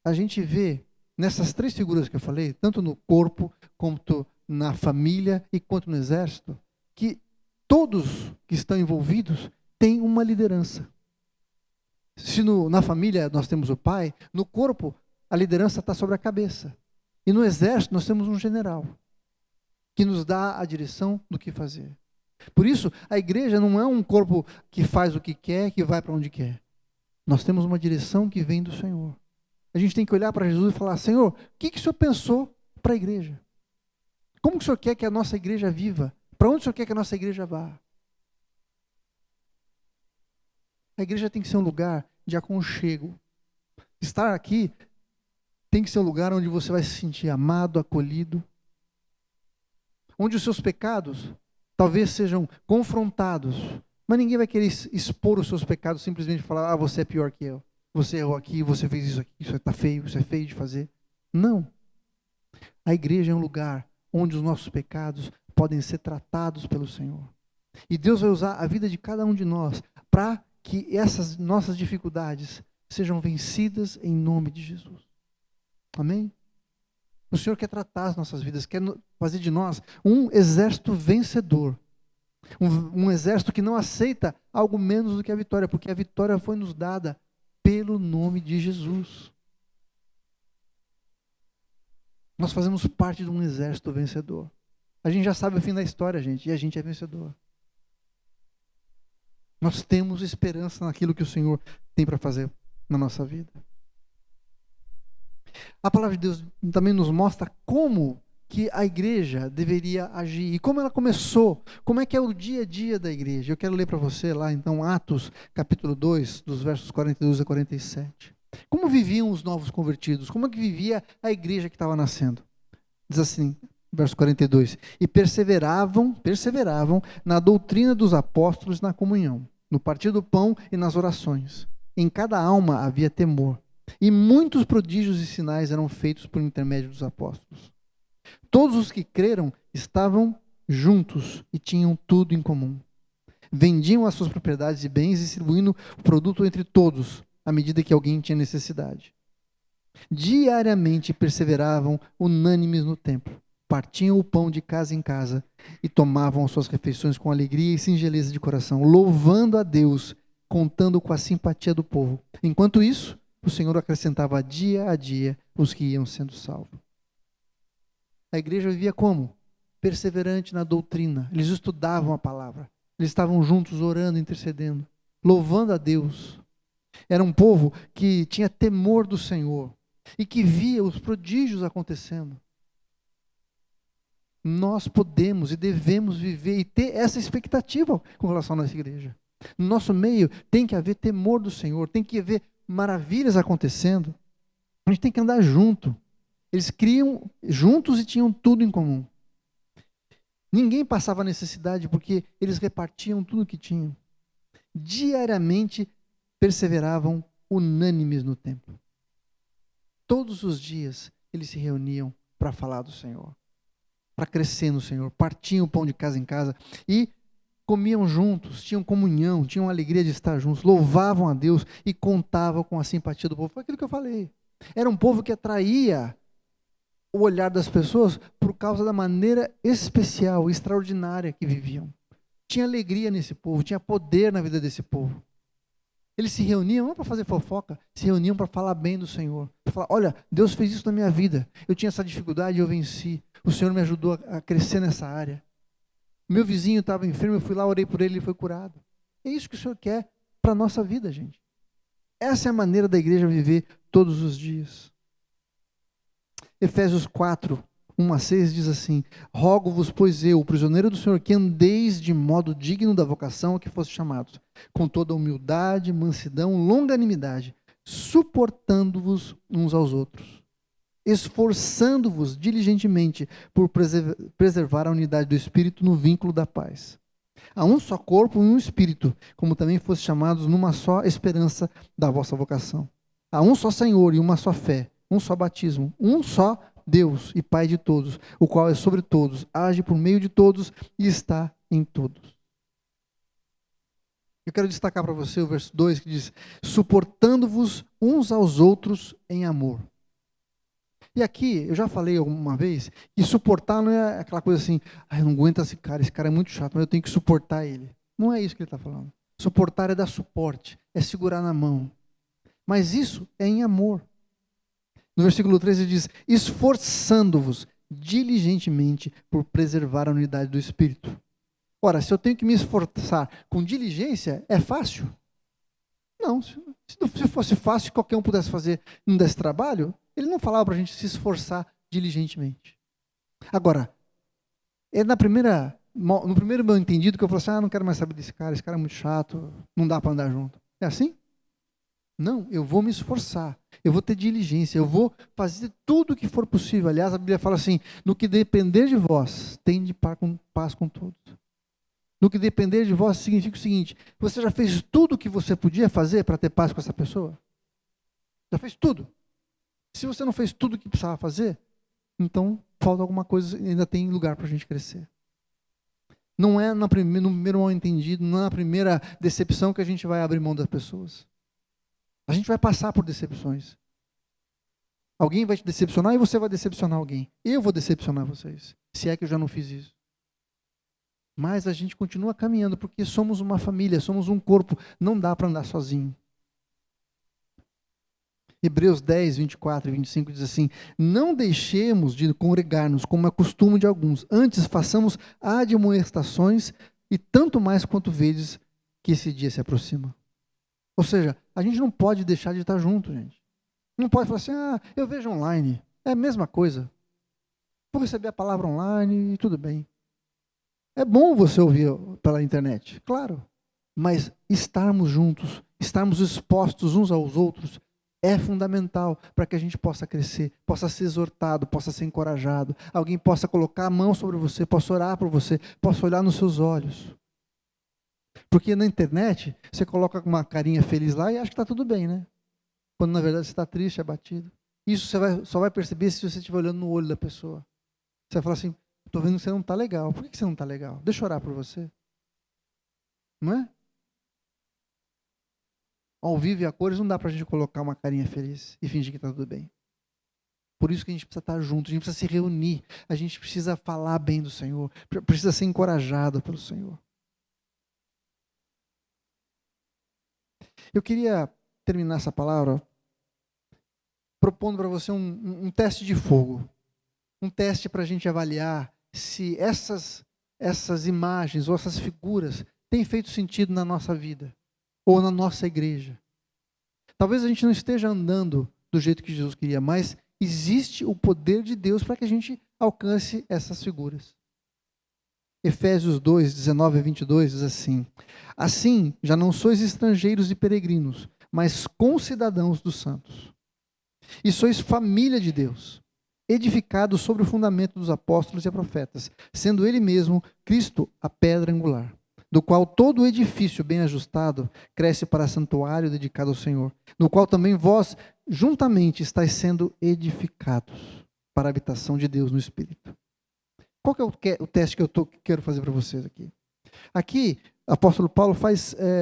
A gente vê nessas três figuras que eu falei, tanto no corpo, quanto na família e quanto no exército, que todos que estão envolvidos têm uma liderança. Se na família nós temos o pai, no corpo a liderança está sobre a cabeça. E no exército nós temos um general, que nos dá a direção do que fazer. Por isso, a igreja não é um corpo que faz o que quer, que vai para onde quer. Nós temos uma direção que vem do Senhor. A gente tem que olhar para Jesus e falar: Senhor, o que o Senhor pensou para a igreja? Como que o Senhor quer que a nossa igreja viva? Para onde o Senhor quer que a nossa igreja vá? A igreja tem que ser um lugar de aconchego. Estar aqui tem que ser um lugar onde você vai se sentir amado, acolhido. Onde os seus pecados talvez sejam confrontados. Mas ninguém vai querer expor os seus pecados simplesmente falar: você é pior que eu. Você errou aqui, você fez isso aqui, isso está feio, isso é feio de fazer. Não. A igreja é um lugar onde os nossos pecados podem ser tratados pelo Senhor. E Deus vai usar a vida de cada um de nós para que essas nossas dificuldades sejam vencidas em nome de Jesus. Amém? O Senhor quer tratar as nossas vidas, quer fazer de nós um exército vencedor. Um exército que não aceita algo menos do que a vitória, porque a vitória foi nos dada pelo nome de Jesus. Nós fazemos parte de um exército vencedor. A gente já sabe o fim da história, gente, e a gente é vencedor. Nós temos esperança naquilo que o Senhor tem para fazer na nossa vida. A palavra de Deus também nos mostra como que a igreja deveria agir e como ela começou, como é que é o dia a dia da igreja. Eu quero ler para você lá, então, Atos, capítulo 2, dos versos 42 a 47. Como viviam os novos convertidos? Como é que vivia a igreja que estava nascendo? Diz assim, verso 42, e perseveravam na doutrina dos apóstolos, na comunhão, no partir do pão e nas orações. Em cada alma havia temor, e muitos prodígios e sinais eram feitos por intermédio dos apóstolos. Todos os que creram estavam juntos e tinham tudo em comum. Vendiam as suas propriedades e bens, distribuindo o produto entre todos, à medida que alguém tinha necessidade. Diariamente perseveravam unânimes no templo, partiam o pão de casa em casa e tomavam as suas refeições com alegria e singeleza de coração, louvando a Deus, contando com a simpatia do povo. Enquanto isso, o Senhor acrescentava dia a dia os que iam sendo salvos. A igreja vivia como? Perseverante na doutrina. Eles estudavam a palavra. Eles estavam juntos orando, intercedendo, louvando a Deus. Era um povo que tinha temor do Senhor e que via os prodígios acontecendo. Nós podemos e devemos viver e ter essa expectativa com relação à nossa igreja. No nosso meio tem que haver temor do Senhor, tem que haver maravilhas acontecendo. A gente tem que andar junto. Eles criam juntos e tinham tudo em comum. Ninguém passava necessidade porque eles repartiam tudo que tinham. Diariamente perseveravam unânimes no templo. Todos os dias eles se reuniam para falar do Senhor, para crescer no Senhor, partiam o pão de casa em casa e comiam juntos, tinham comunhão, tinham alegria de estar juntos, louvavam a Deus e contavam com a simpatia do povo. Foi aquilo que eu falei. Era um povo que atraía o olhar das pessoas por causa da maneira especial, extraordinária que viviam. Tinha alegria nesse povo, tinha poder na vida desse povo. Eles se reuniam não para fazer fofoca, se reuniam para falar bem do Senhor. Para falar: olha, Deus fez isso na minha vida, eu tinha essa dificuldade e eu venci. O Senhor me ajudou a crescer nessa área. Meu vizinho estava enfermo, eu fui lá, orei por ele, ele foi curado. É isso que o Senhor quer para a nossa vida, gente. Essa é a maneira da igreja viver todos os dias. Efésios 4, 1 a 6 diz assim: rogo-vos, pois eu, prisioneiro do Senhor, que andeis de modo digno da vocação a que foste chamados, com toda humildade, mansidão, longanimidade, suportando-vos uns aos outros, esforçando-vos diligentemente por preservar a unidade do Espírito no vínculo da paz. Há um só corpo e um Espírito, como também foste chamados numa só esperança da vossa vocação. Há um só Senhor e uma só fé, um só batismo, um só Deus e Pai de todos, o qual é sobre todos, age por meio de todos e está em todos. Eu quero destacar para você o verso 2 que diz: suportando-vos uns aos outros em amor. E aqui, eu já falei alguma vez, que suportar não é aquela coisa assim, eu não aguento esse cara é muito chato, mas eu tenho que suportar ele. Não é isso que ele está falando. Suportar é dar suporte, é segurar na mão. Mas isso é em amor. No versículo 13 ele diz, esforçando-vos diligentemente por preservar a unidade do Espírito. Ora, se eu tenho que me esforçar com diligência, é fácil? Não, se fosse fácil, qualquer um pudesse fazer, não desse trabalho, ele não falava para a gente se esforçar diligentemente. Agora, no primeiro meu entendido que eu falei assim, não quero mais saber desse cara, esse cara é muito chato, não dá para andar junto. É assim? Não, eu vou me esforçar, eu vou ter diligência, eu vou fazer tudo o que for possível. Aliás, a Bíblia fala assim, no que depender de vós, tende paz com todos. No que depender de vós significa o seguinte, você já fez tudo o que você podia fazer para ter paz com essa pessoa? Já fez tudo. Se você não fez tudo o que precisava fazer, então falta alguma coisa, ainda tem lugar para a gente crescer. Não é no primeiro mal entendido, não é na primeira decepção que a gente vai abrir mão das pessoas. A gente vai passar por decepções. Alguém vai te decepcionar e você vai decepcionar alguém. Eu vou decepcionar vocês, se é que eu já não fiz isso. Mas a gente continua caminhando, porque somos uma família, somos um corpo, não dá para andar sozinho. Hebreus 10, 24 e 25 diz assim, não deixemos de congregar-nos como é costume de alguns, antes façamos admoestações e tanto mais quanto vedes que esse dia se aproxima. Ou seja, a gente não pode deixar de estar junto, gente. Não pode falar assim, eu vejo online, é a mesma coisa. Vou receber a palavra online e tudo bem. É bom você ouvir pela internet, claro, mas estarmos juntos, estarmos expostos uns aos outros, é fundamental para que a gente possa crescer, possa ser exortado, possa ser encorajado, alguém possa colocar a mão sobre você, possa orar por você, possa olhar nos seus olhos. Porque na internet, você coloca uma carinha feliz lá e acha que está tudo bem, né? Quando na verdade você está triste, abatido. Isso você só vai perceber se você estiver olhando no olho da pessoa. Você vai falar assim, estou vendo que você não está legal. Por que você não está legal? Deixa eu orar por você. Não é? Ao vivo e a cores não dá para a gente colocar uma carinha feliz e fingir que está tudo bem. Por isso que a gente precisa estar junto, a gente precisa se reunir, a gente precisa falar bem do Senhor, precisa ser encorajado pelo Senhor. Eu queria terminar essa palavra propondo para você um teste de fogo, um teste para a gente avaliar se essas imagens ou essas figuras têm feito sentido na nossa vida ou na nossa igreja. Talvez a gente não esteja andando do jeito que Jesus queria, mas existe o poder de Deus para que a gente alcance essas figuras. Efésios 2, 19 a 22 diz assim, assim, já não sois estrangeiros e peregrinos, mas concidadãos dos santos. E sois família de Deus, edificados sobre o fundamento dos apóstolos e profetas, sendo ele mesmo, Cristo, a pedra angular, do qual todo o edifício bem ajustado cresce para santuário dedicado ao Senhor, no qual também vós, juntamente, estáis sendo edificados para a habitação de Deus no Espírito. Qual que é o teste que eu quero fazer para vocês aqui? Aqui, o apóstolo Paulo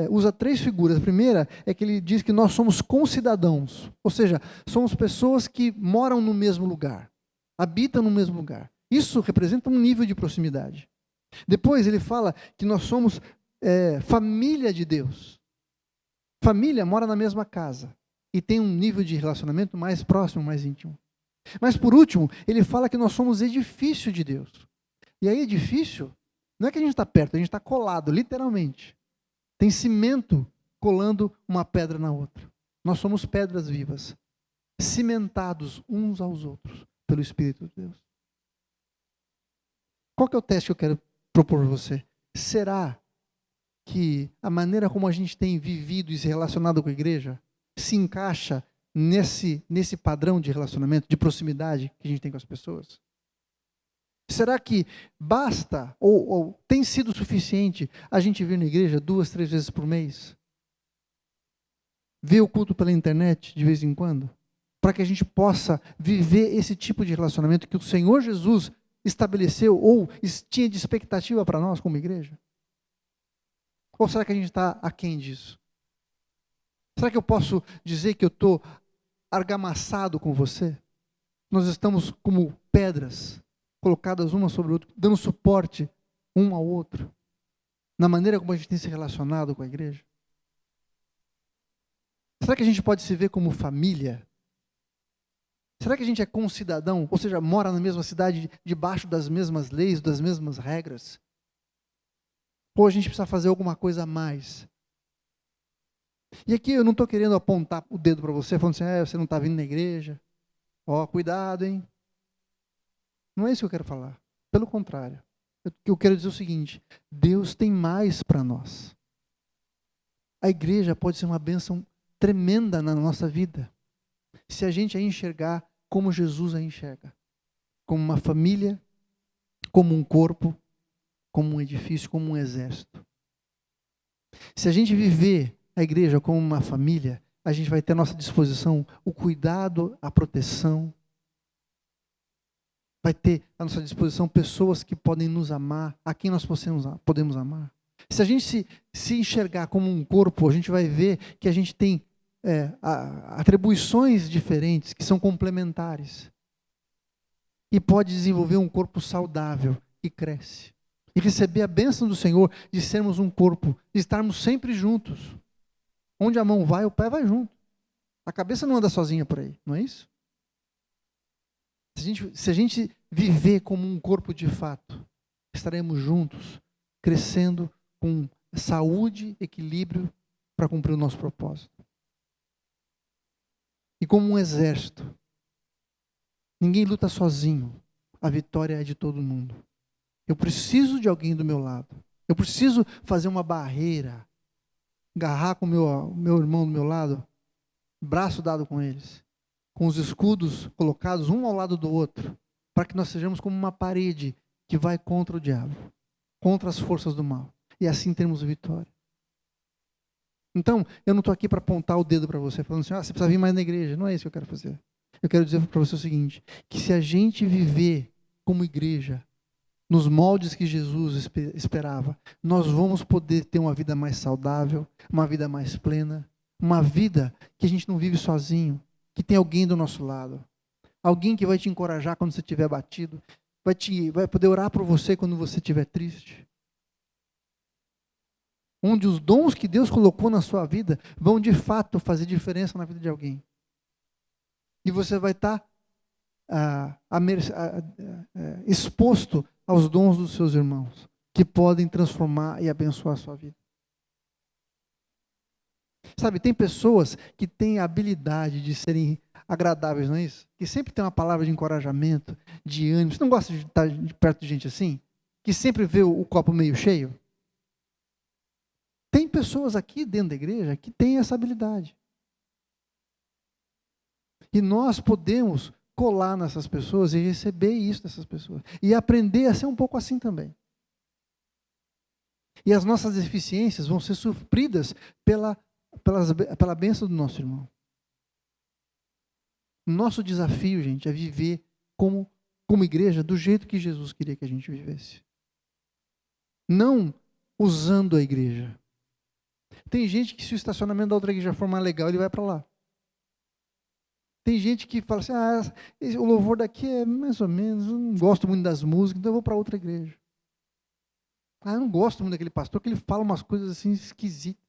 usa 3 figuras. A primeira é que ele diz que nós somos concidadãos, ou seja, somos pessoas que moram no mesmo lugar, habitam no mesmo lugar. Isso representa um nível de proximidade. Depois ele fala que nós somos família de Deus. Família mora na mesma casa e tem um nível de relacionamento mais próximo, mais íntimo. Mas por último, ele fala que nós somos edifício de Deus. E aí edifício, não é que a gente está perto, a gente está colado, literalmente. Tem cimento colando uma pedra na outra. Nós somos pedras vivas, cimentados uns aos outros pelo Espírito de Deus. Qual que é o teste que eu quero propor para você? Será que a maneira como a gente tem vivido e se relacionado com a igreja se encaixa nesse padrão de relacionamento, de proximidade que a gente tem com as pessoas? Será que basta ou tem sido suficiente a gente vir na igreja 2, 3 vezes por mês? Ver o culto pela internet de vez em quando? Para que a gente possa viver esse tipo de relacionamento que o Senhor Jesus estabeleceu ou tinha de expectativa para nós como igreja? Ou será que a gente está aquém disso? Será que eu posso dizer que eu estou argamassado com você? Nós estamos como pedras, colocadas uma sobre a outra, dando suporte um ao outro, na maneira como a gente tem se relacionado com a igreja? Será que a gente pode se ver como família? Será que a gente é concidadão, ou seja, mora na mesma cidade, debaixo das mesmas leis, das mesmas regras? Ou a gente precisa fazer alguma coisa a mais? E aqui eu não estou querendo apontar o dedo para você, falando assim, você não está vindo na igreja. Ó, cuidado, hein? Não é isso que eu quero falar. Pelo contrário. Eu quero dizer o seguinte, Deus tem mais para nós. A igreja pode ser uma bênção tremenda na nossa vida, se a gente a enxergar como Jesus a enxerga. Como uma família, como um corpo, como um edifício, como um exército. Se a gente viver a igreja como uma família, a gente vai ter à nossa disposição o cuidado, a proteção. Vai ter à nossa disposição pessoas que podem nos amar, a quem nós podemos amar. Se a gente se enxergar como um corpo, a gente vai ver que a gente tem atribuições diferentes, que são complementares. E pode desenvolver um corpo saudável, que cresce. E receber a bênção do Senhor de sermos um corpo, de estarmos sempre juntos. Onde a mão vai, o pé vai junto. A cabeça não anda sozinha por aí, não é isso? Se a gente viver como um corpo de fato, estaremos juntos, crescendo com saúde, equilíbrio, para cumprir o nosso propósito. E como um exército, ninguém luta sozinho, a vitória é de todo mundo. Eu preciso de alguém do meu lado. Eu preciso fazer uma barreira, agarrar com o meu irmão do meu lado, braço dado com eles, com os escudos colocados um ao lado do outro, para que nós sejamos como uma parede que vai contra o diabo, contra as forças do mal. E assim termos vitória. Então, eu não estou aqui para apontar o dedo para você, falando assim, você precisa vir mais na igreja. Não é isso que eu quero fazer. Eu quero dizer para você o seguinte, que se a gente viver como igreja, nos moldes que Jesus esperava, nós vamos poder ter uma vida mais saudável, uma vida mais plena, uma vida que a gente não vive sozinho, que tem alguém do nosso lado, alguém que vai te encorajar quando você estiver abatido, vai poder orar por você quando você estiver triste. Onde os dons que Deus colocou na sua vida vão de fato fazer diferença na vida de alguém. E você vai estar exposto aos dons dos seus irmãos, que podem transformar e abençoar a sua vida. Sabe, tem pessoas que têm a habilidade de serem agradáveis, não é isso? Que sempre tem uma palavra de encorajamento, de ânimo. Você não gosta de estar perto de gente assim? Que sempre vê o copo meio cheio? Tem pessoas aqui dentro da igreja que têm essa habilidade. E nós podemos colar nessas pessoas e receber isso dessas pessoas. E aprender a ser um pouco assim também. E as nossas deficiências vão ser supridas pela bênção do nosso irmão. Nosso desafio, gente, é viver como igreja do jeito que Jesus queria que a gente vivesse. Não usando a igreja. Tem gente que se o estacionamento da outra igreja for mais legal, ele vai para lá. Tem gente que fala assim, o louvor daqui é mais ou menos, eu não gosto muito das músicas, então eu vou para outra igreja. Eu não gosto muito daquele pastor, que ele fala umas coisas assim esquisitas.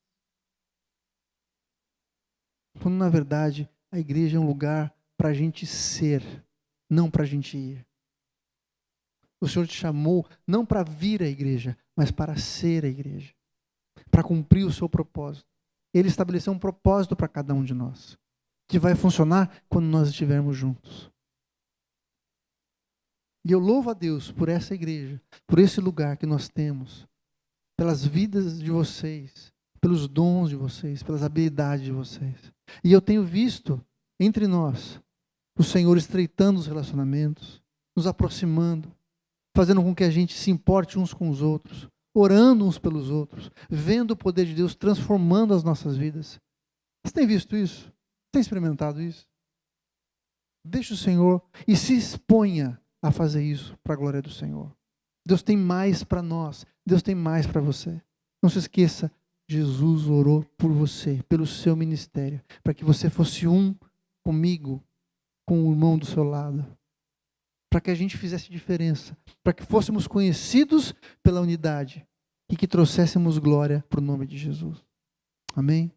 Quando na verdade a igreja é um lugar para a gente ser, não para a gente ir. O Senhor te chamou não para vir à igreja, mas para ser a igreja. Para cumprir o seu propósito. Ele estabeleceu um propósito para cada um de nós, que vai funcionar quando nós estivermos juntos. E eu louvo a Deus por essa igreja, por esse lugar que nós temos, pelas vidas de vocês, pelos dons de vocês, pelas habilidades de vocês. E eu tenho visto entre nós o Senhor estreitando os relacionamentos, nos aproximando, fazendo com que a gente se importe uns com os outros, orando uns pelos outros, vendo o poder de Deus transformando as nossas vidas. Você tem visto isso? Tem experimentado isso? Deixe o Senhor e se exponha a fazer isso para a glória do Senhor. Deus tem mais para nós. Deus tem mais para você. Não se esqueça, Jesus orou por você, pelo seu ministério, para que você fosse um comigo, com o irmão do seu lado. Para que a gente fizesse diferença. Para que fôssemos conhecidos pela unidade. E que trouxéssemos glória para o nome de Jesus. Amém?